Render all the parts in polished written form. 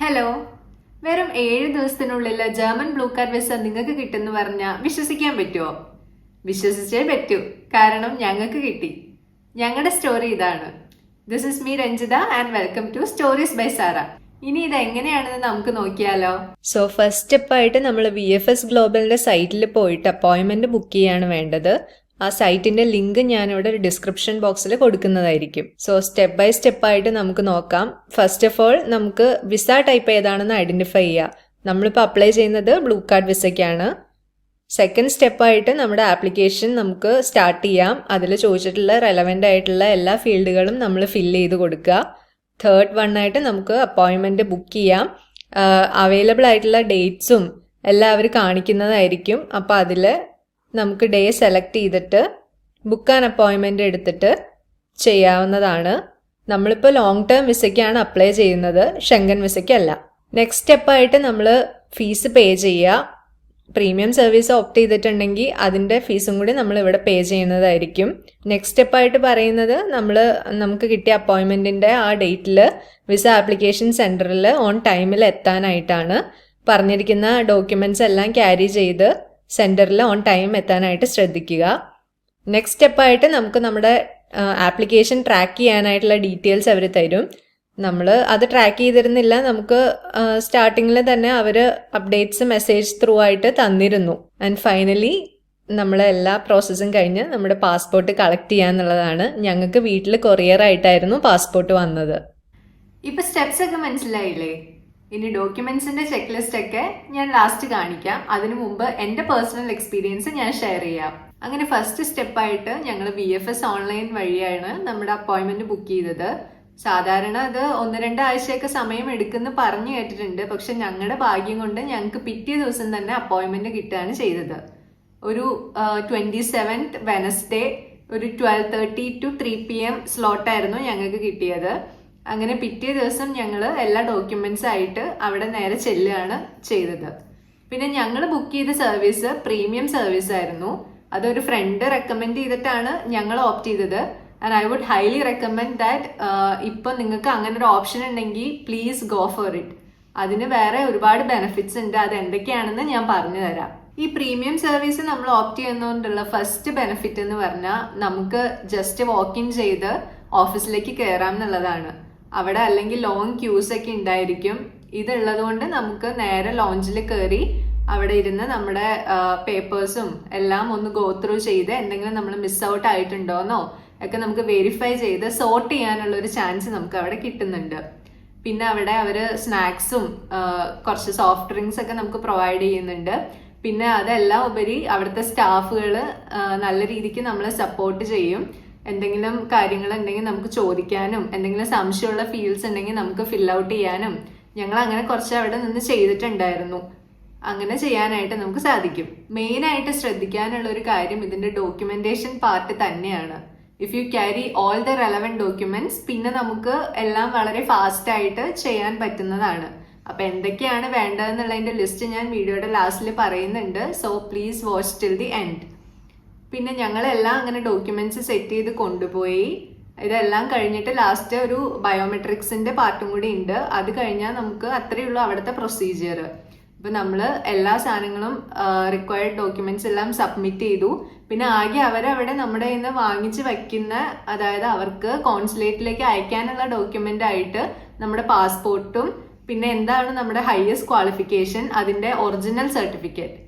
Hello. വെറും 7 ദിവസത്തിനുള്ളിൽ German blue card visa നിങ്ങൾക്ക് കിട്ടുമെന്ന് പറഞ്ഞാൽ വിശ്വസിക്കാൻ പറ്റുമോ? വിശ്വസിച്ചേ പറ്റൂ, കാരണം ഞങ്ങൾക്ക് കിട്ടി. ഞങ്ങളുടെ സ്റ്റോറി ഇതാണ്. This is me Ranjitha and welcome to stories by Sara. ഇനി ഇത് എങ്ങനെയാണെന്ന് നമുക്ക് നോക്കിയാലോ. ഫസ്റ്റ് സ്റ്റെപ്പായിട്ട് നമ്മൾ VFS ഗ്ലോബലിന്റെ സൈറ്റിൽ പോയിട്ട് അപ്പോയിൻമെന്റ് ബുക്ക് ചെയ്യാണ് വേണ്ടത്. ആ സൈറ്റിന്റെ ലിങ്ക് ഞാനിവിടെ ഒരു ഡിസ്ക്രിപ്ഷൻ ബോക്സിൽ കൊടുക്കുന്നതായിരിക്കും. സ്റ്റെപ്പ് ബൈ സ്റ്റെപ്പായിട്ട് നമുക്ക് നോക്കാം. ഫസ്റ്റ് ഓഫ് ഓൾ നമുക്ക് വിസ ടൈപ്പ് ഏതാണെന്ന് ഐഡന്റിഫൈ ചെയ്യുക. നമ്മളിപ്പോൾ അപ്ലൈ ചെയ്യുന്നത് ബ്ലൂ കാർഡ് വിസയ്ക്കാണ്. സെക്കൻഡ് സ്റ്റെപ്പായിട്ട് നമ്മുടെ ആപ്ലിക്കേഷൻ നമുക്ക് സ്റ്റാർട്ട് ചെയ്യാം. അതിൽ ചോദിച്ചിട്ടുള്ള റെലവൻ്റ് ആയിട്ടുള്ള എല്ലാ ഫീൽഡുകളും നമ്മൾ ഫില്ല് ചെയ്ത് കൊടുക്കുക. തേർഡ് വൺ ആയിട്ട് നമുക്ക് അപ്പോയിൻമെന്റ് ബുക്ക് ചെയ്യാം. അവൈലബിൾ ആയിട്ടുള്ള ഡേറ്റ്സും എല്ലാം അവർ കാണിക്കുന്നതായിരിക്കും. അപ്പോൾ അതിൽ നമുക്ക് ഡേ സെലക്ട് ചെയ്തിട്ട് ബുക്ക് ആൻഡ് അപ്പോയിൻമെന്റ് എടുത്തിട്ട് ചെയ്യാവുന്നതാണ്. നമ്മളിപ്പോൾ ലോങ് ടേം വിസയ്ക്കാണ് അപ്ലൈ ചെയ്യുന്നത്, ഷെങ്കൻ വിസയ്ക്കല്ല. നെക്സ്റ്റ് സ്റ്റെപ്പായിട്ട് നമ്മൾ ഫീസ് പേ ചെയ്യുക. പ്രീമിയം സർവീസ് ഓപ്റ്റ് ചെയ്തിട്ടുണ്ടെങ്കിൽ അതിൻ്റെ ഫീസും കൂടി നമ്മൾ ഇവിടെ പേ ചെയ്യുന്നതായിരിക്കും. നെക്സ്റ്റ് സ്റ്റെപ്പായിട്ട് പറയുന്നത് നമുക്ക് കിട്ടിയ അപ്പോയിൻമെൻറ്റിൻ്റെ ആ ഡേറ്റിൽ വിസ ആപ്ലിക്കേഷൻ സെൻറ്ററിൽ ഓൺ ടൈമിൽ എത്താനായിട്ടാണ്. പറഞ്ഞിരിക്കുന്ന ഡോക്യുമെൻറ്റ്സ് എല്ലാം ക്യാരി ചെയ്ത് സെൻറ്ററിൽ ഓൺ ടൈം എത്താനായിട്ട് ശ്രദ്ധിക്കുക. നെക്സ്റ്റ് സ്റ്റെപ്പായിട്ട് നമുക്ക് നമ്മുടെ ആപ്ലിക്കേഷൻ ട്രാക്ക് ചെയ്യാനായിട്ടുള്ള ഡീറ്റെയിൽസ് അവർ തരും. നമ്മൾ അത് ട്രാക്ക് ചെയ്തിരുന്നില്ല, നമുക്ക് സ്റ്റാർട്ടിങ്ങിൽ തന്നെ അവർ അപ്ഡേറ്റ്സ് മെസ്സേജ് ത്രൂ ആയിട്ട് തന്നിരുന്നു. ആൻഡ് ഫൈനലി നമ്മളെ എല്ലാ പ്രോസസ്സും കഴിഞ്ഞ് നമ്മുടെ പാസ്പോർട്ട് കളക്ട് ചെയ്യാന്നുള്ളതാണ്. ഞങ്ങൾക്ക് വീട്ടിൽ കൊറിയർ ആയിട്ടായിരുന്നു പാസ്പോർട്ട് വന്നത്. ഇപ്പൊ സ്റ്റെപ്സ് ഒക്കെ മനസ്സിലായില്ലേ? ഇനി ഡോക്യുമെന്റ്സിന്റെ ചെക്ക് ലിസ്റ്റ് ഒക്കെ ഞാൻ ലാസ്റ്റ് കാണിക്കാം. അതിനു മുമ്പ് എന്റെ പേഴ്സണൽ എക്സ്പീരിയൻസ് ഞാൻ ഷെയർ ചെയ്യാം. അങ്ങനെ ഫസ്റ്റ് സ്റ്റെപ്പായിട്ട് ഞങ്ങൾ VFS ഓൺലൈൻ വഴിയാണ് നമ്മുടെ അപ്പോയിൻമെന്റ് ബുക്ക് ചെയ്തത്. സാധാരണ അത് 1-2 ആഴ്ചയൊക്കെ സമയം എടുക്കുമെന്ന് പറഞ്ഞു കേട്ടിട്ടുണ്ട്. പക്ഷെ ഞങ്ങളുടെ ഭാഗ്യം കൊണ്ട് ഞങ്ങൾക്ക് പിറ്റേ ദിവസം തന്നെ അപ്പോയിൻമെന്റ് കിട്ടുകയാണ് ചെയ്തത്. ഒരു 27th വെനസ്ഡേ ഒരു 12:30 to 3 PM സ്ലോട്ടായിരുന്നു ഞങ്ങൾക്ക് കിട്ടിയത്. അങ്ങനെ പിറ്റേ ദിവസം ഞങ്ങൾ എല്ലാ ഡോക്യുമെന്റ്സ് ആയിട്ട് അവിടെ നേരെ ചെല്ലുകയാണ് ചെയ്തത്. പിന്നെ ഞങ്ങൾ ബുക്ക് ചെയ്ത സർവീസ് പ്രീമിയം സർവീസ് ആയിരുന്നു. അതൊരു ഫ്രണ്ട് റെക്കമെൻഡ് ചെയ്തിട്ടാണ് ഞങ്ങൾ ഓപ്റ്റ് ചെയ്തത്. And I would highly recommend that ഇപ്പം നിങ്ങൾക്ക് അങ്ങനെ ഒരു ഓപ്ഷൻ ഉണ്ടെങ്കിൽ പ്ലീസ് ഗോ ഫോർ ഇറ്റ്. അതിന് വേറെ ഒരുപാട് ബെനിഫിറ്റ്സ് ഉണ്ട്. അത് എന്തൊക്കെയാണെന്ന് ഞാൻ പറഞ്ഞു തരാം. ഈ പ്രീമിയം സർവീസ് നമ്മൾ ഓപ്റ്റ് ചെയ്യുന്നതുകൊണ്ടുള്ള ഫസ്റ്റ് ബെനിഫിറ്റ് എന്ന് പറഞ്ഞാൽ നമുക്ക് ജസ്റ്റ് വാക്ക് ഇൻ ചെയ്ത് ഓഫീസിലേക്ക് കയറാം എന്നുള്ളതാണ്. അവിടെ അല്ലെങ്കിൽ ലോങ് ക്യൂസ് ഒക്കെ ഉണ്ടായിരിക്കും. ഇതുള്ളത് കൊണ്ട് നമുക്ക് നേരെ ലോഞ്ചിൽ കയറി അവിടെ ഇരുന്ന് നമ്മുടെ പേപ്പേഴ്സും എല്ലാം ഒന്ന് ഗോ ത്രൂ ചെയ്ത് എന്തെങ്കിലും നമ്മൾ മിസ് ഔട്ട് ആയിട്ടുണ്ടോന്നോ ഒക്കെ നമുക്ക് വെരിഫൈ ചെയ്ത് സോർട്ട് ചെയ്യാനുള്ള ഒരു ചാൻസ് നമുക്ക് അവിടെ കിട്ടുന്നുണ്ട്. പിന്നെ അവിടെ അവർ സ്നാക്സും കുറച്ച് സോഫ്റ്റ് ഡ്രിങ്ക്സ് ഒക്കെ നമുക്ക് പ്രൊവൈഡ് ചെയ്യുന്നുണ്ട്. പിന്നെ അതെല്ലാം ഉപരി അവിടുത്തെ സ്റ്റാഫുകൾ നല്ല രീതിക്ക് നമ്മളെ സപ്പോർട്ട് ചെയ്യും. എന്തെങ്കിലും കാര്യങ്ങൾ ഉണ്ടെങ്കിൽ നമുക്ക് ചോദിക്കാനും എന്തെങ്കിലും സംശയമുള്ള ഫീൽഡ്സ് ഉണ്ടെങ്കിൽ നമുക്ക് ഫിൽ ഔട്ട് ചെയ്യാനും ഞങ്ങൾ അങ്ങനെ കുറച്ച് അവിടെ നിന്ന് ചെയ്തിട്ടുണ്ടായിരുന്നു. അങ്ങനെ ചെയ്യാനായിട്ട് നമുക്ക് സാധിക്കും. മെയിനായിട്ട് ശ്രദ്ധിക്കാനുള്ള ഒരു കാര്യം ഇതിന്റെ ഡോക്യുമെന്റേഷൻ പാർട്ട് തന്നെയാണ്. If you carry all the relevant documents പിന്നെ നമുക്ക് എല്ലാം വളരെ ഫാസ്റ്റ് ആയിട്ട് ചെയ്യാൻ പറ്റുന്നതാണ്. അപ്പൊ എന്തൊക്കെയാണ് വേണ്ടതെന്നുള്ളതിന്റെ ലിസ്റ്റ് ഞാൻ വീഡിയോയുടെ ലാസ്റ്റിൽ പറയുന്നുണ്ട്. So please watch till the end. പിന്നെ ഞങ്ങളെല്ലാം അങ്ങനെ ഡോക്യുമെന്റ്സ് സെറ്റ് ചെയ്ത് കൊണ്ടുപോയി. ഇതെല്ലാം കഴിഞ്ഞിട്ട് ലാസ്റ്റ് ഒരു ബയോമെട്രിക്സിന്റെ പാർട്ടും കൂടി ഉണ്ട്. അത് കഴിഞ്ഞാൽ നമുക്ക് അത്രയേ ഉള്ളൂ അവിടുത്തെ പ്രൊസീജിയർ. ഇപ്പൊ നമ്മൾ എല്ലാ സാധനങ്ങളും റിക്വയർഡ് ഡോക്യുമെന്റ്സ് എല്ലാം സബ്മിറ്റ് ചെയ്തു. പിന്നെ ആകെ അവരവിടെ നമ്മുടെ കയ്യിൽ നിന്ന് വാങ്ങിച്ച് വെക്കുന്ന, അതായത് അവർക്ക് കോൺസുലേറ്റിലേക്ക് അയക്കാനുള്ള ഡോക്യുമെന്റ് ആയിട്ട് നമ്മുടെ പാസ്പോർട്ടും പിന്നെ എന്താണ് നമ്മുടെ ഹയസ്റ്റ് ക്വാളിഫിക്കേഷൻ അതിന്റെ ഒറിജിനൽ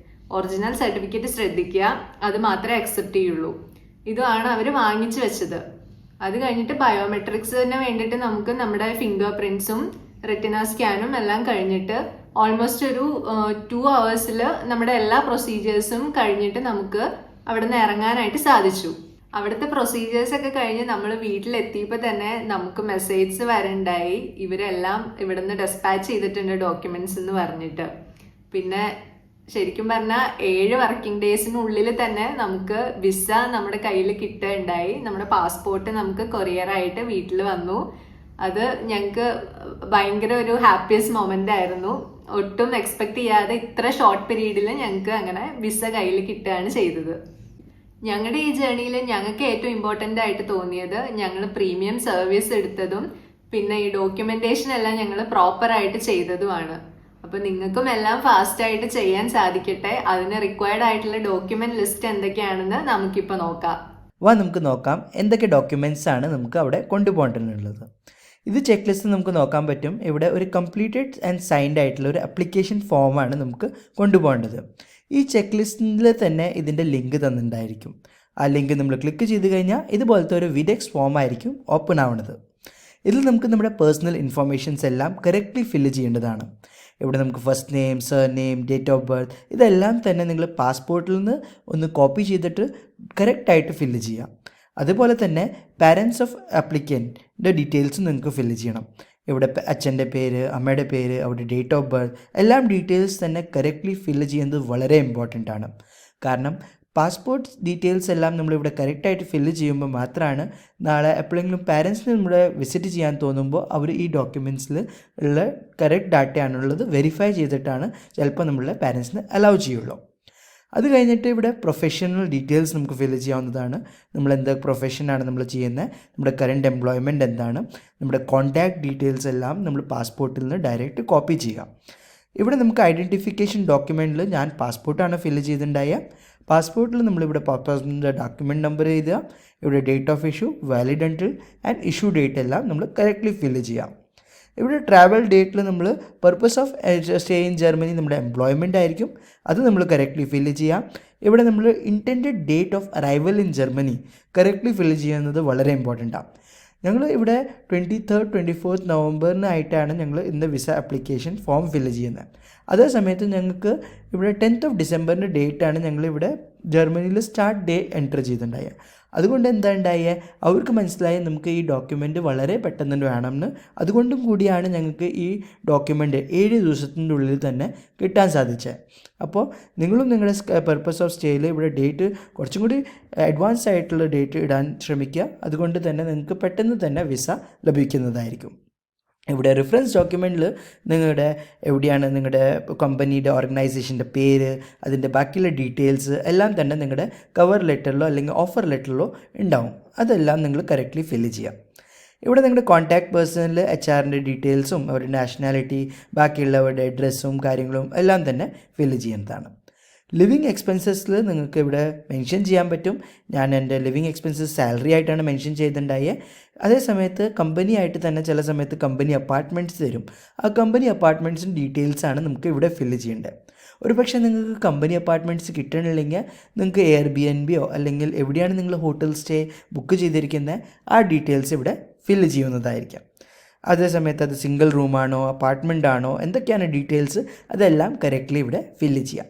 സർട്ടിഫിക്കറ്റ് ശ്രദ്ധിക്കുക. അത് മാത്രമേ അക്സെപ്റ്റ് ചെയ്യുള്ളൂ. ഇതാണ് അവർ വാങ്ങിച്ചു വെച്ചത്. അത് കഴിഞ്ഞിട്ട് ബയോമെട്രിക്സിന് വേണ്ടിയിട്ട് നമുക്ക് നമ്മുടെ ഫിംഗർ പ്രിന്റ്സും റെറ്റിന സ്കാനും എല്ലാം കഴിഞ്ഞിട്ട് ഓൾമോസ്റ്റ് ഒരു 2 hours നമ്മുടെ എല്ലാ പ്രൊസീജിയേഴ്സും കഴിഞ്ഞിട്ട് നമുക്ക് അവിടെ നിന്ന് ഇറങ്ങാനായിട്ട് സാധിച്ചു. അവിടുത്തെ പ്രൊസീജിയേഴ്സ് ഒക്കെ കഴിഞ്ഞ് നമ്മൾ വീട്ടിലെത്തിയപ്പോൾ തന്നെ നമുക്ക് മെസ്സേജ് വരണ്ടായി. ഇവരെല്ലാം ഇവിടുന്ന് ഡെസ്പാച്ച് ചെയ്തിട്ടുണ്ട് ഡോക്യുമെന്റ്സ് എന്ന് പറഞ്ഞിട്ട്. പിന്നെ ശരിക്കും പറഞ്ഞാൽ 7 വർക്കിംഗ് ഡേയ്സിനുള്ളിൽ തന്നെ നമുക്ക് വിസ നമ്മുടെ കയ്യിൽ കിട്ടുകയുണ്ടായി. നമ്മുടെ പാസ്പോർട്ട് നമുക്ക് കൊറിയർ ആയിട്ട് വീട്ടിൽ വന്നു. അത് ഞങ്ങൾക്ക് ഭയങ്കര ഒരു ഹാപ്പിയസ്റ്റ് മൊമെന്റ് ആയിരുന്നു. ഒട്ടും എക്സ്പെക്ട് ചെയ്യാതെ ഇത്ര ഷോർട്ട് പീരീഡിൽ ഞങ്ങൾക്ക് അങ്ങനെ വിസ കയ്യിൽ കിട്ടുകയാണ് ചെയ്തത്. ഞങ്ങളുടെ ഈ ജേർണിയിൽ ഞങ്ങൾക്ക് ഏറ്റവും ഇമ്പോർട്ടൻ്റ് ആയിട്ട് തോന്നിയത് ഞങ്ങൾ പ്രീമിയം സർവീസ് എടുത്തതും പിന്നെ ഈ ഡോക്യുമെന്റേഷൻ എല്ലാം ഞങ്ങൾ പ്രോപ്പറായിട്ട് ചെയ്തതുമാണ്. അപ്പൊ നിങ്ങൾക്കും എല്ലാം ഫാസ്റ്റ് ആയിട്ട് ചെയ്യാൻ സാധിക്കട്ടെ. അതിന് റിക്വയർഡ് ആയിട്ടുള്ള ഡോക്യുമെന്റ് ലിസ്റ്റ് എന്തൊക്കെയാണെന്ന് നമുക്കിപ്പോ നോക്കാം. നമുക്ക് നോക്കാം എന്തൊക്കെ ഡോക്യുമെൻറ്റ്സ് ആണ് നമുക്ക് അവിടെ കൊണ്ടുപോകേണ്ടതുള്ളത്. ഇത് ചെക്ക് ലിസ്റ്റ് നമുക്ക് നോക്കാൻ പറ്റും. ഇവിടെ ഒരു കംപ്ലീറ്റഡ് ആൻഡ് സൈൻഡ് ആയിട്ടുള്ള ഒരു അപ്ലിക്കേഷൻ ഫോമാണ് നമുക്ക് കൊണ്ടുപോകേണ്ടത്. ഈ ചെക്ക് ലിസ്റ്റിൽ തന്നെ ഇതിൻ്റെ ലിങ്ക് തന്നിട്ടുണ്ടായിരിക്കും. ആ ലിങ്ക് നമ്മൾ ക്ലിക്ക് ചെയ്ത് കഴിഞ്ഞാൽ ഇതുപോലത്തെ ഒരു വിഡെക്സ് ഫോം ആയിരിക്കും ഓപ്പൺ ആവുന്നത്. ഇതിൽ നമുക്ക് നമ്മുടെ പേഴ്സണൽ ഇൻഫർമേഷൻസ് എല്ലാം കറക്റ്റ്ലി ഫില്ല് ചെയ്യേണ്ടതാണ്. ഇവിടെ നമുക്ക് first name, surname, date of birth ഇതെല്ലാം തന്നെ നിങ്ങൾ പാസ്പോർട്ടിൽ നിന്ന് ഒന്ന് കോപ്പി ചെയ്തിട്ട് കറക്റ്റായിട്ട് ഫില്ല് ചെയ്യാം. അതുപോലെ തന്നെ പാരൻസ് ഓഫ് ആപ്ലിക്കൻറ്റിൻ്റെ ഡീറ്റെയിൽസും നിങ്ങൾക്ക് ഫില്ല് ചെയ്യണം. ഇവിടെ അച്ഛൻ്റെ പേര്, അമ്മയുടെ പേര്, അവിടെ ഡേറ്റ് ഓഫ് ബർത്ത് എല്ലാം ഡീറ്റെയിൽസ് തന്നെ കറക്റ്റ്ലി ഫില്ല് ചെയ്യുന്നത് വളരെ ഇമ്പോർട്ടൻ്റ് ആണ്. കാരണം പാസ്പോർട്ട് ഡീറ്റെയിൽസ് എല്ലാം നമ്മളിവിടെ കറക്റ്റായിട്ട് ഫില്ല് ചെയ്യുമ്പോൾ മാത്രമാണ് നാളെ എപ്പോഴെങ്കിലും പാരൻസിന് നമ്മളെ വിസിറ്റ് ചെയ്യാൻ തോന്നുമ്പോൾ അവർ ഈ ഡോക്യുമെൻറ്റ്സിൽ ഉള്ള കറക്റ്റ് ഡാറ്റയാണുള്ളത് വെരിഫൈ ചെയ്തിട്ടാണ് ചിലപ്പോൾ നമ്മളെ പാരൻസിന് അലൗ ചെയ്യുള്ളൂ. അത് കഴിഞ്ഞിട്ട് ഇവിടെ പ്രൊഫഷണൽ ഡീറ്റെയിൽസ് നമുക്ക് ഫില്ല് ചെയ്യാവുന്നതാണ്. നമ്മൾ എന്ത് പ്രൊഫഷനാണ് നമ്മൾ ചെയ്യുന്നത്, നമ്മുടെ കറൻറ്റ് എംപ്ലോയ്മെൻറ്റ് എന്താണ്, നമ്മുടെ കോൺടാക്റ്റ് ഡീറ്റെയിൽസ് എല്ലാം നമ്മൾ പാസ്പോർട്ടിൽ നിന്ന് ഡയറക്റ്റ് കോപ്പി ചെയ്യാം. ഇവിടെ നമുക്ക് ഐഡൻറ്റിഫിക്കേഷൻ ഡോക്യുമെൻറ്റിൽ ഞാൻ പാസ്പോർട്ടാണ് ഫില്ല് ചെയ്തിട്ടുണ്ടായ. പാസ്പോർട്ടിൽ നമ്മളിവിടെ പാസ്പോർട്ടിൻ്റെ ഡോക്യുമെൻറ്റ് നമ്പർ എഴുതുക. ഇവിടെ date of issue, valid until and issue date എല്ലാം നമ്മൾ കറക്റ്റ്ലി ഫില്ല് ചെയ്യാം. ഇവിടെ ട്രാവൽ ഡേറ്റിൽ നമ്മൾ purpose of stay in Germany നമ്മുടെ എംപ്ലോയ്മെൻ്റ് ആയിരിക്കും, അത് നമ്മൾ കറക്റ്റ്ലി ഫില്ല് ചെയ്യാം. ഇവിടെ നമ്മൾ intended date of arrival in Germany correctly fill ചെയ്യുന്നത് വളരെ ഇമ്പോർട്ടൻ്റാണ്. ഞങ്ങൾ ഇവിടെ 23rd 24th നവംബറിനായിട്ടാണ് ഞങ്ങൾ ഇന്ന് വിസ ആപ്ലിക്കേഷൻ ഫോം ഫില്ല് ചെയ്യുന്നത്. അതേ സമയത്ത് ഞങ്ങൾക്ക് ഇവിടെ 10th of December ഡേറ്റാണ് ഞങ്ങളിവിടെ ജർമ്മനിയിൽ സ്റ്റാർട്ട് ഡേ എൻറ്റർ ചെയ്തിട്ടുണ്ടായത്. അതുകൊണ്ട് എന്താ ഉണ്ടായേ, അവർക്ക് മനസ്സിലായി നമുക്ക് ഈ ഡോക്യുമെൻറ്റ് വളരെ പെട്ടെന്ന് വേണമെന്ന്. അതുകൊണ്ടും കൂടിയാണ് ഞങ്ങൾക്ക് ഈ ഡോക്യുമെൻറ്റ് 7 ദിവസത്തിൻ്റെ ഉള്ളിൽ തന്നെ കിട്ടാൻ സാധിച്ചത്. അപ്പോൾ നിങ്ങളും നിങ്ങളുടെ പർപ്പസ് ഓഫ് സ്റ്റേയിൽ ഇവിടെ ഡേറ്റ് കുറച്ചും കൂടി അഡ്വാൻസ് ആയിട്ടുള്ള ഡേറ്റ് ഇടാൻ ശ്രമിക്കുക. അതുകൊണ്ട് തന്നെ നിങ്ങൾക്ക് പെട്ടെന്ന് തന്നെ വിസ ലഭിക്കുന്നതായിരിക്കും. ഇവിടെ റെഫറൻസ് ഡോക്യുമെൻറ്റിൽ നിങ്ങളുടെ എവിടെയാണ് നിങ്ങളുടെ കമ്പനിയുടെ ഓർഗനൈസേഷൻ്റെ പേര്, അതിൻ്റെ ബാക്കിയുള്ള ഡീറ്റെയിൽസ് എല്ലാം തന്നെ നിങ്ങളുടെ കവർ ലെറ്ററിലോ അല്ലെങ്കിൽ ഓഫർ ലെറ്ററിലോ ഉണ്ടാവും. അതെല്ലാം നിങ്ങൾ കറക്റ്റ്ലി ഫില്ല് ചെയ്യാം. ഇവിടെ നിങ്ങളുടെ കോൺടാക്ട് പേഴ്സണിൽ HR-ൻ്റെ ഡീറ്റെയിൽസും അവരുടെ നാഷണാലിറ്റി, ബാക്കിയുള്ളവരുടെ അഡ്രസ്സും കാര്യങ്ങളും എല്ലാം തന്നെ ഫില്ല് ചെയ്യുന്നതാണ്. ലിവിങ് എക്സ്പെൻസസിൽ നിങ്ങൾക്ക് ഇവിടെ മെൻഷൻ ചെയ്യാൻ പറ്റും. ഞാൻ എൻ്റെ ലിവിങ് എക്സ്പെൻസസ് സാലറി ആയിട്ടാണ് മെൻഷൻ ചെയ്തിട്ടുണ്ടായത്. അതേ സമയത്ത് കമ്പനി ആയിട്ട് തന്നെ ചില സമയത്ത് കമ്പനി അപ്പാർട്ട്മെൻറ്റ്സ് തരും. ആ കമ്പനി അപ്പാർട്ട്മെൻറ്റ്സിൻ്റെ ഡീറ്റെയിൽസാണ് നമുക്ക് ഇവിടെ ഫില്ല് ചെയ്യേണ്ടത്. ഒരു പക്ഷേ നിങ്ങൾക്ക് കമ്പനി അപ്പാർട്ട്മെൻറ്റ്സ് കിട്ടണില്ലെങ്കിൽ നിങ്ങൾക്ക് Airbnb-യോ അല്ലെങ്കിൽ എവിടെയാണ് നിങ്ങൾ ഹോട്ടൽ സ്റ്റേ ബുക്ക് ചെയ്തിരിക്കുന്നത് ആ ഡീറ്റെയിൽസ് ഇവിടെ ഫില്ല് ചെയ്യുന്നതായിരിക്കാം. അതേ സമയത്ത് അത് സിംഗിൾ റൂമാണോ അപ്പാർട്ട്മെൻ്റ് ആണോ എന്തൊക്കെയാണ് ഡീറ്റെയിൽസ് അതെല്ലാം കറക്റ്റ്ലി ഇവിടെ ഫില്ല് ചെയ്യാം.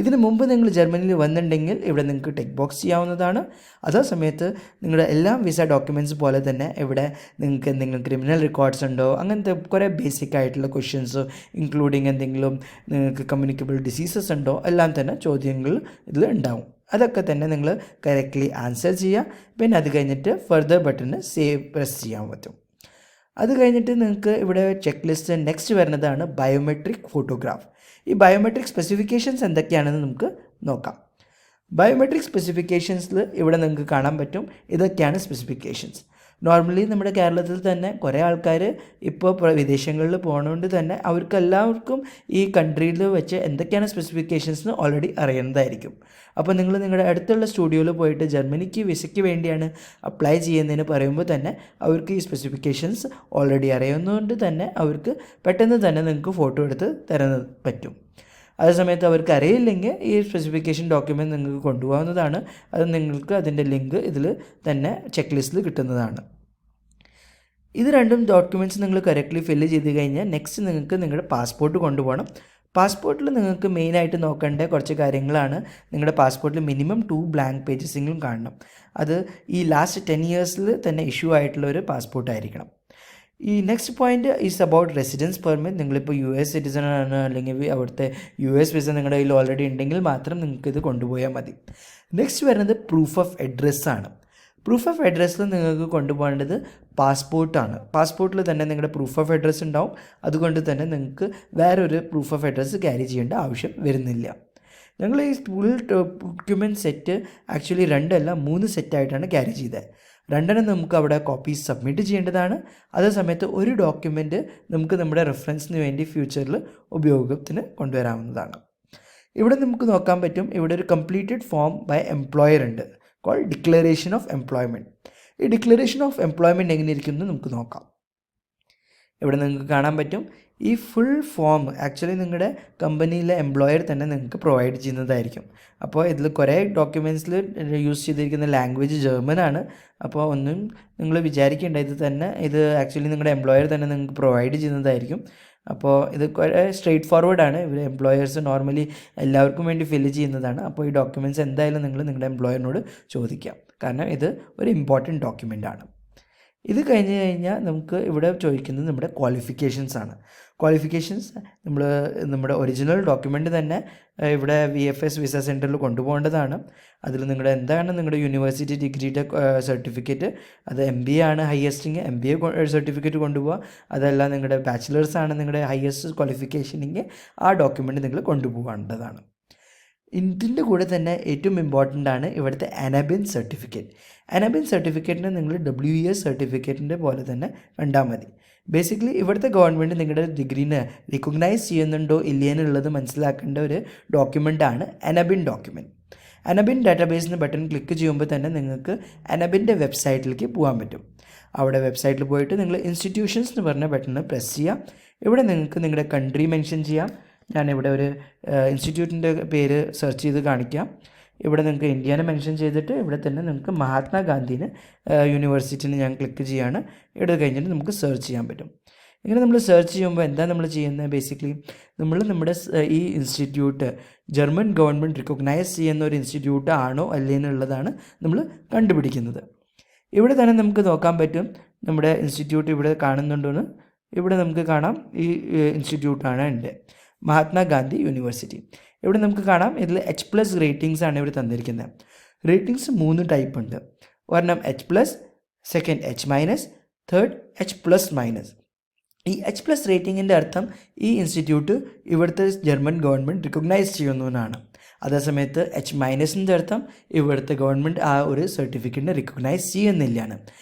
ഇതിന് മുമ്പ് നിങ്ങൾ ജർമ്മനിയിൽ വന്നിട്ടുണ്ടെങ്കിൽ ഇവിടെ നിങ്ങൾക്ക് ടിക്ക് ബോക്സ് ചെയ്യാവുന്നതാണ്. അതേ സമയത്ത് നിങ്ങളുടെ എല്ലാ വിസ ഡോക്യുമെൻറ്റ്സ് പോലെ തന്നെ ഇവിടെ നിങ്ങൾക്ക് എന്തെങ്കിലും ക്രിമിനൽ റെക്കോർഡ്സ് ഉണ്ടോ അങ്ങനത്തെ കുറേ ബേസിക് ആയിട്ടുള്ള ക്വസ്റ്റ്യൻസ് ഇൻക്ലൂഡിങ് എന്തെങ്കിലും നിങ്ങൾക്ക് കമ്മ്യൂണിക്കബിൾ ഡിസീസസ് ഉണ്ടോ എല്ലാം തന്നെ ചോദ്യങ്ങൾ ഇതിൽ ഉണ്ടാവും. അതൊക്കെ തന്നെ നിങ്ങൾ കറക്റ്റ്ലി ആൻസർ ചെയ്യുക. പിന്നെ അത് കഴിഞ്ഞിട്ട് ഫർദർ ബട്ടണിന് സേവ് പ്രസ് ചെയ്യാൻ പറ്റും. അത് കഴിഞ്ഞിട്ട് നിങ്ങൾക്ക് ഇവിടെ ചെക്ക് ലിസ്റ്റ് നെക്സ്റ്റ് വരുന്നതാണ് ബയോമെട്രിക് ഫോട്ടോഗ്രാഫ്. ഈ ബയോമെട്രിക് സ്പെസിഫിക്കേഷൻസ് എന്തൊക്കെയാണെന്ന് നമുക്ക് നോക്കാം. ബയോമെട്രിക് സ്പെസിഫിക്കേഷൻസിൽ ഇവിടെ നിങ്ങൾക്ക് കാണാൻ പറ്റും ഇതൊക്കെയാണ് സ്പെസിഫിക്കേഷൻസ്. നോർമലി നമ്മുടെ കേരളത്തിൽ തന്നെ കുറേ ആൾക്കാർ ഇപ്പോൾ വിദേശങ്ങളിൽ പോകുന്നതുകൊണ്ട് തന്നെ അവർക്കെല്ലാവർക്കും ഈ കൺട്രിയിൽ വെച്ച് എന്തൊക്കെയാണ് സ്പെസിഫിക്കേഷൻസ് എന്ന് ഓൾറെഡി അറിയുന്നതായിരിക്കും. അപ്പോൾ നിങ്ങൾ നിങ്ങളുടെ അടുത്തുള്ള സ്റ്റുഡിയോയിൽ പോയിട്ട് ജർമ്മനിക്ക് വിസയ്ക്ക് വേണ്ടിയാണ് അപ്ലൈ ചെയ്യുന്നതിന് പറയുമ്പോൾ തന്നെ അവർക്ക് ഈ സ്പെസിഫിക്കേഷൻസ് ഓൾറെഡി അറിയുന്നതുകൊണ്ട് തന്നെ അവർക്ക് പെട്ടെന്ന് തന്നെ നിങ്ങൾക്ക് ഫോട്ടോ എടുത്ത് തരാൻ പറ്റും. അതേസമയത്ത് അവർക്ക് അറിയില്ലെങ്കിൽ ഈ സ്പെസിഫിക്കേഷൻ ഡോക്യുമെൻറ്റ് നിങ്ങൾക്ക് കൊണ്ടുപോകാവുന്നതാണ്. അത് നിങ്ങൾക്ക് അതിൻ്റെ ലിങ്ക് ഇതിൽ തന്നെ ചെക്ക് ലിസ്റ്റിൽ കിട്ടുന്നതാണ്. ഇത് രണ്ടും ഡോക്യുമെൻറ്റ്സ് നിങ്ങൾ കറക്റ്റ്ലി ഫില്ല് ചെയ്ത് കഴിഞ്ഞാൽ നെക്സ്റ്റ് നിങ്ങൾക്ക് നിങ്ങളുടെ പാസ്പോർട്ട് കൊണ്ടുപോകണം. പാസ്പോർട്ടിൽ നിങ്ങൾക്ക് മെയിനായിട്ട് നോക്കേണ്ട കുറച്ച് കാര്യങ്ങളാണ്. നിങ്ങളുടെ പാസ്പോർട്ടിൽ മിനിമം 2 ബ്ലാങ്ക് പേജസെങ്കിലും കാണണം. അത് ഈ ലാസ്റ്റ് 10 ഇയേഴ്സിൽ തന്നെ ഇഷ്യൂ ആയിട്ടുള്ള ഒരു പാസ്പോർട്ടായിരിക്കണം. ഈ next point is about residence permit. നിങ്ങളിപ്പോൾ US സിറ്റിസൺ ആണ് അല്ലെങ്കിൽ അവിടുത്തെ US വിസ നിങ്ങളുടെ കയ്യിൽ ഓൾറെഡി ഉണ്ടെങ്കിൽ മാത്രം നിങ്ങൾക്ക് ഇത് കൊണ്ടുപോയാൽ മതി. നെക്സ്റ്റ് വരുന്നത് പ്രൂഫ് ഓഫ് അഡ്രസ്സ് ആണ്. പ്രൂഫ് ഓഫ് അഡ്രസ്സിൽ നിങ്ങൾക്ക് കൊണ്ടുപോകേണ്ടത് പാസ്പോർട്ടാണ്. പാസ്പോർട്ടിൽ തന്നെ നിങ്ങളുടെ പ്രൂഫ് ഓഫ് അഡ്രസ്സ് ഉണ്ടാവും. അതുകൊണ്ട് തന്നെ നിങ്ങൾക്ക് വേറൊരു പ്രൂഫ് ഓഫ് അഡ്രസ്സ് ക്യാരി ചെയ്യേണ്ട ആവശ്യം വരുന്നില്ല. ഞങ്ങൾ ഈ ഫുൾ ഡോക്യുമെൻറ്റ് സെറ്റ് ആക്ച്വലി 2 അല്ല 3 സെറ്റായിട്ടാണ് ക്യാരി ചെയ്തത്. രണ്ടെണ്ണം നമുക്ക് അവിടെ കോപ്പീസ് സബ്മിറ്റ് ചെയ്യേണ്ടതാണ്. അതേ സമയത്ത് ഒരു ഡോക്യുമെൻ്റ് നമുക്ക് നമ്മുടെ റെഫറൻസിന് വേണ്ടി ഫ്യൂച്ചറിൽ ഉപയോഗത്തിന് കൊണ്ടുവരാവുന്നതാണ്. ഇവിടെ നമുക്ക് നോക്കാൻ പറ്റും, ഇവിടെ ഒരു കംപ്ലീറ്റഡ് ഫോം ബൈ എംപ്ലോയർ ഉണ്ട്, കോൾഡ് ഡിക്ലറേഷൻ ഓഫ് എംപ്ലോയ്മെൻറ്റ്. ഈ ഡിക്ലറേഷൻ ഓഫ് എംപ്ലോയ്മെൻറ്റ് എങ്ങനെ ഇരിക്കുന്നു നമുക്ക് നോക്കാം. ഇവിടെ നിങ്ങൾക്ക് കാണാൻ പറ്റും, ഈ ഫുൾ ഫോം ആക്ച്വലി നിങ്ങളുടെ കമ്പനിയിലെ എംപ്ലോയർ തന്നെ നിങ്ങൾക്ക് പ്രൊവൈഡ് ചെയ്യുന്നതായിരിക്കും. അപ്പോൾ ഇതിൽ കുറേ ഡോക്യുമെൻറ്റ്സിൽ യൂസ് ചെയ്തിരിക്കുന്ന ലാംഗ്വേജ് ജർമ്മനാണ്. അപ്പോൾ ഒന്നും നിങ്ങൾ വിചാരിക്കേണ്ട, ഇത് ആക്ച്വലി നിങ്ങളുടെ എംപ്ലോയർ തന്നെ നിങ്ങൾക്ക് പ്രൊവൈഡ് ചെയ്യുന്നതായിരിക്കും. അപ്പോൾ ഇത് കുറേ സ്ട്രെയിറ്റ് ഫോർവേഡാണ്. ഇവർ എംപ്ലോയേഴ്സ് നോർമലി എല്ലാവർക്കും വേണ്ടി ഫില്ല് ചെയ്യുന്നതാണ്. അപ്പോൾ ഈ ഡോക്യുമെൻറ്റ്സ് എന്തായാലും നിങ്ങൾ നിങ്ങളുടെ എംപ്ലോയറിനോട് ചോദിക്കാം, കാരണം ഇത് ഒരു ഇമ്പോർട്ടൻറ്റ് ഡോക്യുമെൻ്റാണ്. ഇത് കഴിഞ്ഞ് കഴിഞ്ഞാൽ നമുക്ക് ഇവിടെ ചോദിക്കുന്നത് നമ്മുടെ ക്വാളിഫിക്കേഷൻസ് ആണ്. ക്വാളിഫിക്കേഷൻസ് നമ്മുടെ ഒറിജിനൽ ഡോക്യുമെൻ്റ് തന്നെ ഇവിടെ VFS വിസ സെൻറ്ററിൽ കൊണ്ടുപോകേണ്ടതാണ്. അതിൽ നിങ്ങളുടെ യൂണിവേഴ്സിറ്റി ഡിഗ്രിയുടെ സർട്ടിഫിക്കറ്റ്, അത് MBA ആണ് ഹയസ്റ്റിങ്, MBA സർട്ടിഫിക്കറ്റ് കൊണ്ടുപോകുക. അതല്ല നിങ്ങളുടെ ബാച്ചിലേഴ്സ് ആണ് നിങ്ങളുടെ ഹയസ്റ്റ് ക്വാളിഫിക്കേഷനിങ്, ആ ഡോക്യുമെൻ്റ് നിങ്ങൾ കൊണ്ടുപോകേണ്ടതാണ്. ഇതിൻ്റെ കൂടെ തന്നെ ഏറ്റവും ഇമ്പോർട്ടൻ്റ് ആണ് ഇവിടുത്തെ അനബിൻ സർട്ടിഫിക്കറ്റ്. അനബിൻ സർട്ടിഫിക്കറ്റിന് നിങ്ങൾ WES സർട്ടിഫിക്കറ്റിൻ്റെ പോലെ തന്നെ കണ്ടാൽ മതി. ബേസിക്കലി ഇവിടുത്തെ ഗവൺമെൻറ് നിങ്ങളുടെ ഡിഗ്രീനെ റിക്കഗ്നൈസ് ചെയ്യുന്നുണ്ടോ ഇല്ലയെന്നുള്ളത് മനസ്സിലാക്കേണ്ട ഒരു ഡോക്യുമെൻ്റാണ് അനബിൻ ഡോക്യുമെൻറ്റ്. അനബിൻ ഡാറ്റാബേസിന് ബട്ടൺ ക്ലിക്ക് ചെയ്യുമ്പോൾ തന്നെ നിങ്ങൾക്ക് അനബിൻ്റെ വെബ്സൈറ്റിലേക്ക് പോകാൻ പറ്റും. അവിടെ വെബ്സൈറ്റിൽ പോയിട്ട് നിങ്ങൾ ഇൻസ്റ്റിറ്റ്യൂഷൻസ് എന്ന് പറഞ്ഞ ബട്ടൺ പ്രസ് ചെയ്യാം. ഇവിടെ നിങ്ങൾക്ക് നിങ്ങളുടെ കൺട്രി മെൻഷൻ ചെയ്യാം. ഞാനിവിടെ ഒരു ഇൻസ്റ്റിറ്റ്യൂട്ടിൻ്റെ പേര് സെർച്ച് ചെയ്ത് കാണിക്കാം. ഇവിടെ നിങ്ങൾക്ക് ഇന്ത്യനെ മെൻഷൻ ചെയ്തിട്ട് ഇവിടെ തന്നെ നിങ്ങൾക്ക് മഹാത്മാഗാന്ധിന് യൂണിവേഴ്സിറ്റിന് ഞാൻ ക്ലിക്ക് ചെയ്യുകയാണ്. ഇവിടെ കഴിഞ്ഞിട്ട് നമുക്ക് സെർച്ച് ചെയ്യാൻ പറ്റും. ഇങ്ങനെ നമ്മൾ സെർച്ച് ചെയ്യുമ്പോൾ എന്താ നമ്മൾ ചെയ്യുന്നത്, ബേസിക്കലി നമ്മുടെ ഈ ഇൻസ്റ്റിറ്റ്യൂട്ട് ജർമ്മൻ ഗവൺമെൻറ് റിക്കഗ്നൈസ് ചെയ്യുന്ന ഒരു ഇൻസ്റ്റിറ്റ്യൂട്ട് ആണോ അല്ലേ എന്നുള്ളതാണ് നമ്മൾ കണ്ടുപിടിക്കുന്നത്. ഇവിടെ തന്നെ നമുക്ക് നോക്കാൻ പറ്റും നമ്മുടെ ഇൻസ്റ്റിറ്റ്യൂട്ട് ഇവിടെ കാണുന്നുണ്ടോയെന്ന്. ഇവിടെ നമുക്ക് കാണാം ഈ ഇൻസ്റ്റിറ്റ്യൂട്ടാണ് ഉണ്ട്, മഹാത്മാഗാന്ധി യൂണിവേഴ്സിറ്റി. ഇവിടെ നമുക്ക് കാണാം ഇതിൽ H+ റേറ്റിംഗ്സ് ആണ് ഇവിടെ തന്നിരിക്കുന്നത്. റേറ്റിംഗ്സ് 3 ടൈപ്പ് ഉണ്ട്. ഒരെണ്ണം H+, second H-, third H+-. ഈ H+ റേറ്റിങ്ങിൻ്റെ അർത്ഥം ഈ ഇൻസ്റ്റിറ്റ്യൂട്ട് ഇവിടുത്തെ ജർമ്മൻ ഗവൺമെൻറ് റിക്കഗ്നൈസ് ചെയ്യുന്നതാണ്. അതേസമയത്ത് H- അർത്ഥം ഇവിടുത്തെ ഗവൺമെൻറ് ആ ഒരു സർട്ടിഫിക്കറ്റിനെ റിക്കഗ്നൈസ് ചെയ്യുന്നില്ലാണ്.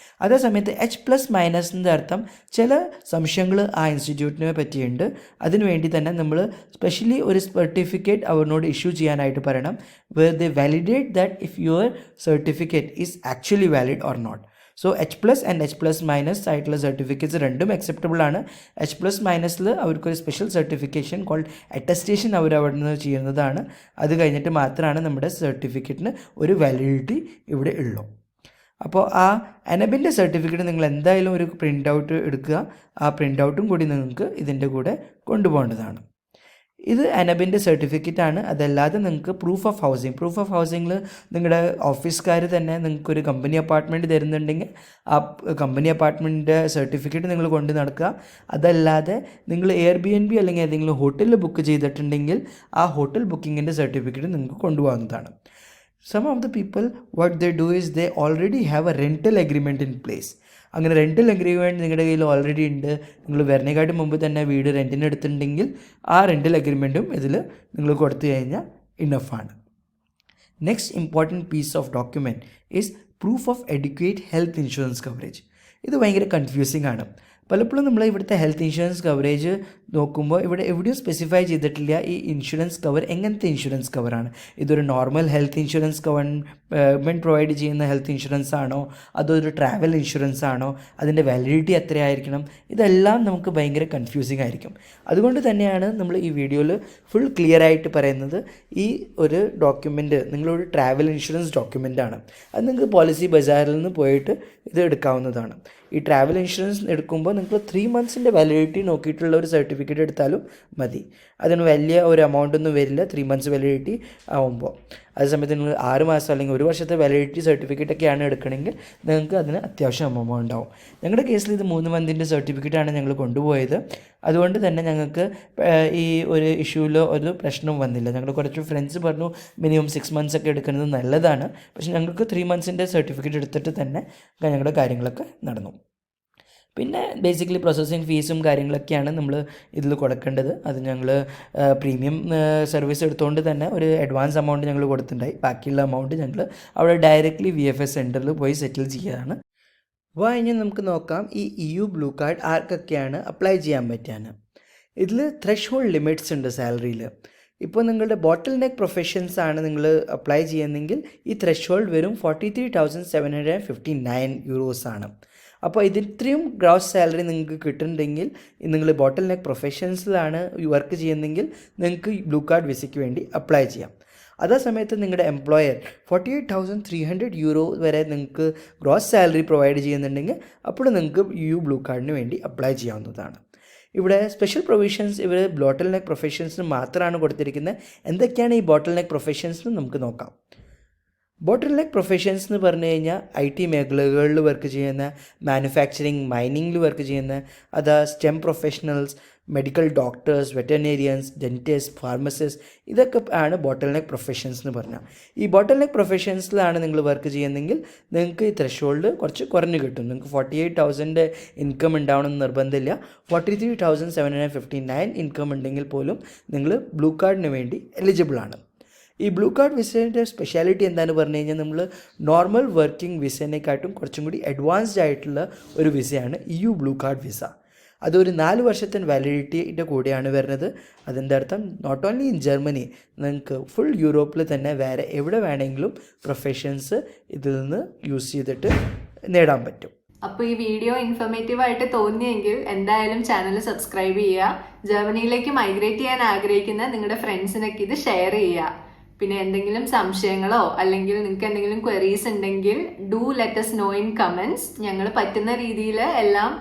അതേസമയത്ത് H+- അർത്ഥം ചില സംശയങ്ങൾ ആ ഇൻസ്റ്റിറ്റ്യൂട്ടിനെ പറ്റിയുണ്ട്. അതിനുവേണ്ടി തന്നെ നമ്മൾ സ്പെഷ്യലി ഒരു സർട്ടിഫിക്കറ്റ് അവരോട് ഇഷ്യൂ ചെയ്യാനായിട്ട് പറയണം, where they validate that if your certificate is actually valid or not. So H+ and H+- ആയിട്ടുള്ള സർട്ടിഫിക്കറ്റ്സ് രണ്ടും അക്സെപ്റ്റബിൾ ആണ്. H+- അവർക്കൊരു സ്പെഷ്യൽ സർട്ടിഫിക്കേഷൻ കോൾഡ് അറ്റസ്റ്റേഷൻ അവർ അവിടെ നിന്ന് ചെയ്യുന്നതാണ്. അത് കഴിഞ്ഞിട്ട് മാത്രമാണ് നമ്മുടെ സർട്ടിഫിക്കറ്റിന് ഒരു വാലിഡിറ്റി ഇവിടെ ഉള്ളൂ. അപ്പോൾ ആ അനബിൻ്റെ സർട്ടിഫിക്കറ്റ് നിങ്ങൾ എന്തായാലും ഒരു പ്രിൻ്റ് ഔട്ട് എടുക്കുക. ആ പ്രിൻ്റ് ഔട്ടും കൂടി നിങ്ങൾക്ക് ഇതിൻ്റെ കൂടെ കൊണ്ടുപോകേണ്ടതാണ്. ഇത് അനബിൻ്റെ സർട്ടിഫിക്കറ്റ് ആണ്. അതല്ലാതെ നിങ്ങൾക്ക് പ്രൂഫ് ഓഫ് ഹൗസിങ്ങിൽ നിങ്ങളുടെ ഓഫീസുകാർ തന്നെ നിങ്ങൾക്കൊരു കമ്പനി അപ്പാർട്ട്മെൻറ്റ് തരുന്നുണ്ടെങ്കിൽ ആ കമ്പനി അപ്പാർട്ട്മെൻറ്റിൻ്റെ സർട്ടിഫിക്കറ്റ് നിങ്ങൾ കൊണ്ട് നടക്കുക. അതല്ലാതെ നിങ്ങൾ Airbnb അല്ലെങ്കിൽ ഏതെങ്കിലും ഹോട്ടലിൽ ബുക്ക് ചെയ്തിട്ടുണ്ടെങ്കിൽ ആ ഹോട്ടൽ ബുക്കിങ്ങിൻ്റെ സർട്ടിഫിക്കറ്റ് നിങ്ങൾക്ക് കൊണ്ടുപോകുന്നതാണ്. Some of the people, what they do is they already have a rental agreement in place. അങ്ങനെ റെൻ്റൽ അഗ്രിമെൻറ്റ് നിങ്ങളുടെ കയ്യിൽ ഓൾറെഡി ഉണ്ട്. നിങ്ങൾ വരണേക്കാട്ട് മുമ്പ് തന്നെ വീട് റെൻറ്റിന് എടുത്തിട്ടുണ്ടെങ്കിൽ ആ റെൻ്റൽ അഗ്രിമെൻറ്റും ഇതിൽ നിങ്ങൾ കൊടുത്തു കഴിഞ്ഞാൽ ഇനഫാണ്. Next important piece of document is proof of educate health insurance coverage. ഇത് ഭയങ്കര കൺഫ്യൂസിംഗ് ആണ്. പലപ്പോഴും നമ്മൾ ഇവിടുത്തെ ഹെൽത്ത് ഇൻഷുറൻസ് കവറേജ് നോക്കുമ്പോൾ ഇവിടെ എവിടെയും സ്പെസിഫൈ ചെയ്തിട്ടില്ല ഈ ഇൻഷുറൻസ് കവർ എങ്ങനത്തെ ഇൻഷുറൻസ് കവറാണ്. ഇതൊരു normal health insurance government provide ചെയ്യുന്ന ഹെൽത്ത് ഇൻഷുറൻസ് ആണോ, അതോ ഒരു ട്രാവൽ ഇൻഷുറൻസ് ആണോ, അതിൻ്റെ വാലിഡിറ്റി എത്രയായിരിക്കണം, ഇതെല്ലാം നമുക്ക് ഭയങ്കര കൺഫ്യൂസിംഗ് ആയിരിക്കും. അതുകൊണ്ട് തന്നെയാണ് നമ്മൾ ഈ വീഡിയോയിൽ ഫുൾ ക്ലിയർ ആയിട്ട് പറയുന്നത്, ഈ ഒരു ഡോക്യുമെൻറ്റ് നിങ്ങളൊരു ട്രാവൽ ഇൻഷുറൻസ് ഡോക്യുമെൻ്റ് ആണ്. അത് നിങ്ങൾക്ക് പോളിസി ബസാറിൽ നിന്ന് പോയിട്ട് ഇത് എടുക്കാവുന്നതാണ്. ഈ ട്രാവൽ ഇൻഷുറൻസ് എടുക്കുമ്പോൾ നിങ്ങൾ 3 months വാലിഡിറ്റി നോക്കിയിട്ടുള്ള ഒരു സർട്ടിഫിക്കറ്റ് എടുത്താലും മതി. അതിന് വലിയ ഒരു എമൗണ്ട് ഒന്നും വരില്ല 3 months വാലിഡിറ്റി ആകുമ്പോൾ. അതേസമയത്ത് നിങ്ങൾ 6 മാസം അല്ലെങ്കിൽ 1 വർഷത്തെ വാലിഡിറ്റി സർട്ടിഫിക്കറ്റൊക്കെയാണ് എടുക്കണമെങ്കിൽ നിങ്ങൾക്ക് അതിന് അത്യാവശ്യം എമൗണ്ട് ഉണ്ടാവും. ഞങ്ങളുടെ കേസിൽ ഇത് 3 months സർട്ടിഫിക്കറ്റാണ് ഞങ്ങൾ കൊണ്ടുപോയത്. അതുകൊണ്ട് തന്നെ ഞങ്ങൾക്ക് ഈ ഒരു ഇഷ്യൂവിലോ ഒരു പ്രശ്നവും വന്നില്ല. ഞങ്ങൾ കുറച്ച് ഫ്രണ്ട്സ് പറഞ്ഞു മിനിമം 6 months ഒക്കെ എടുക്കുന്നത് നല്ലതാണ്. പക്ഷേ ഞങ്ങൾക്ക് 3 months സർട്ടിഫിക്കറ്റ് എടുത്തിട്ട് തന്നെ ഞങ്ങളുടെ കാര്യങ്ങളൊക്കെ നടന്നു. പിന്നെ ബേസിക്കലി പ്രോസസ്സിങ് ഫീസും കാര്യങ്ങളൊക്കെയാണ് നമ്മൾ ഇതിൽ കൊടുക്കേണ്ടത്. അത് ഞങ്ങൾ പ്രീമിയം സർവീസ് എടുത്തുകൊണ്ട് തന്നെ ഒരു അഡ്വാൻസ് എമൗണ്ട് ഞങ്ങൾ കൊടുത്തിട്ടുണ്ടായി. ബാക്കിയുള്ള എമൗണ്ട് ഞങ്ങൾ അവിടെ ഡയറക്റ്റ്ലി VFS സെൻറ്ററിൽ പോയി സെറ്റിൽ ചെയ്യുകയാണ് അപ്പോൾ കഴിഞ്ഞ് നമുക്ക് നോക്കാം ഈ EU ബ്ലൂ കാർഡ് ആർക്കൊക്കെയാണ് അപ്ലൈ ചെയ്യാൻ പറ്റാന്ന്. ഇതിൽ ത്രഷ്-ഹോൾഡ് ലിമിറ്റ്സ് ഉണ്ട് സാലറിയിൽ. ഇപ്പോൾ നിങ്ങളുടെ ബോട്ടിൽ നെക്ക് പ്രൊഫഷൻസ് ആണ് നിങ്ങൾ അപ്ലൈ ചെയ്യുന്നെങ്കിൽ ഈ ത്രഷ്-ഹോൾഡ് വെറും 43,759 euros ആണ്. അപ്പോൾ ഇത്രയും ഗ്രോസ് സാലറി നിങ്ങൾക്ക് കിട്ടുന്നുണ്ടെങ്കിൽ നിങ്ങൾ ബോട്ടിൽ നെക്ക് പ്രൊഫഷൻസിലാണ് വർക്ക് ചെയ്യുന്നെങ്കിൽ നിങ്ങൾക്ക് ബ്ലൂ കാർഡ് വിസയ്ക്ക് വേണ്ടി അപ്ലൈ ചെയ്യാം. അതേ സമയത്ത് നിങ്ങളുടെ എംപ്ലോയർ 48,300 euro വരെ നിങ്ങൾക്ക് ഗ്രോസ് സാലറി പ്രൊവൈഡ് ചെയ്യുന്നുണ്ടെങ്കിൽ അപ്പോൾ നിങ്ങൾക്ക് EU ബ്ലൂ കാർഡിന് വേണ്ടി അപ്ലൈ ചെയ്യാവുന്നതാണ്. ഇവിടെ സ്പെഷ്യൽ പ്രൊവിഷൻസ് ഇവർ ബോട്ടിൽ നെക്ക് പ്രൊഫഷൻസിന് മാത്രമാണ് കൊടുത്തിരിക്കുന്നത്. എന്തൊക്കെയാണ് ഈ ബോട്ടിൽ നെക്ക് പ്രൊഫഷൻസ് എന്ന് നമുക്ക് നോക്കാം. ബോട്ടിൽ നെക്ക് പ്രൊഫഷൻസ് എന്ന് പറഞ്ഞു കഴിഞ്ഞാൽ IT മേഖലകളിൽ വർക്ക് ചെയ്യുന്ന, മാനുഫാക്ചറിങ്, മൈനിങ്ങിൽ വർക്ക് ചെയ്യുന്ന, അത് STEM professionals, medical doctors, veterinarians, dentist, pharmacist, ഇതൊക്കെ ആണ് ബോട്ടിൽ നെക്ക് പ്രൊഫഷൻസ് എന്ന് പറഞ്ഞാൽ. ഈ ബോട്ടിൽ നെക്ക് പ്രൊഫഷൻസിലാണ് നിങ്ങൾ വർക്ക് ചെയ്യുന്നതെങ്കിൽ നിങ്ങൾക്ക് ഈ ത്രഷ്-ഹോൾഡ് കുറച്ച് കുറഞ്ഞ് കിട്ടും. നിങ്ങൾക്ക് 48,000 ഇൻകം ഉണ്ടാവണമെന്ന് നിർബന്ധമില്ല. 43,759 ഇൻകം ഉണ്ടെങ്കിൽ പോലും നിങ്ങൾ ബ്ലൂ കാർഡിന് വേണ്ടി എലിജിബിൾ ആണ്. ഈ ബ്ലൂ കാർഡ് വിസേൻ്റെ സ്പെഷ്യാലിറ്റി എന്താണെന്ന് പറഞ്ഞു കഴിഞ്ഞാൽ നമ്മൾ നോർമൽ വർക്കിംഗ് വിസേനെക്കാട്ടും കുറച്ചും കൂടി അഡ്വാൻസ്ഡ് ആയിട്ടുള്ള ഒരു വിസയാണ് EU ബ്ലൂ കാർഡ് വിസ. അതൊരു 4 വർഷത്തിന് വാലിഡിറ്റിയുടെ കൂടെയാണ് വരുന്നത്. അതിൻ്റെ അർത്ഥം നോട്ട് ഓൺലി ഇൻ ജർമ്മനി, നിങ്ങൾക്ക് ഫുൾ യൂറോപ്പിൽ തന്നെ വേറെ എവിടെ വേണമെങ്കിലും പ്രൊഫഷൻസ് ഇതിൽ നിന്ന് യൂസ് ചെയ്തിട്ട് നേടാൻ പറ്റും. അപ്പോൾ ഈ വീഡിയോ ഇൻഫോർമേറ്റീവ് ആയിട്ട് തോന്നിയെങ്കിൽ എന്തായാലും ചാനൽ സബ്സ്ക്രൈബ് ചെയ്യുക. ജർമ്മനിയിലേക്ക് മൈഗ്രേറ്റ് ചെയ്യാൻ ആഗ്രഹിക്കുന്ന നിങ്ങളുടെ ഫ്രണ്ട്സിനൊക്കെ ഇത് ഷെയർ ചെയ്യുക. പിന്നെ എന്തെങ്കിലും സംശയങ്ങളോ അല്ലെങ്കിൽ നിങ്ങൾക്ക് എന്തെങ്കിലും ക്വയറീസ് ഉണ്ടെങ്കിൽ do let us know in comments. ഞങ്ങൾ പറ്റുന്ന രീതിയിൽ എല്ലാം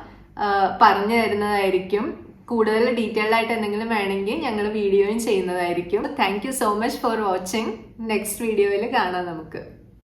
പറഞ്ഞു തരുന്നതായിരിക്കും. കൂടുതൽ ഡീറ്റെയിൽഡ് ആയിട്ട് എന്തെങ്കിലും വേണമെങ്കിൽ ഞങ്ങൾ വീഡിയോയും ചെയ്യുന്നതായിരിക്കും. Thank you so much for watching. Next വീഡിയോയിൽ കാണാം നമുക്ക്.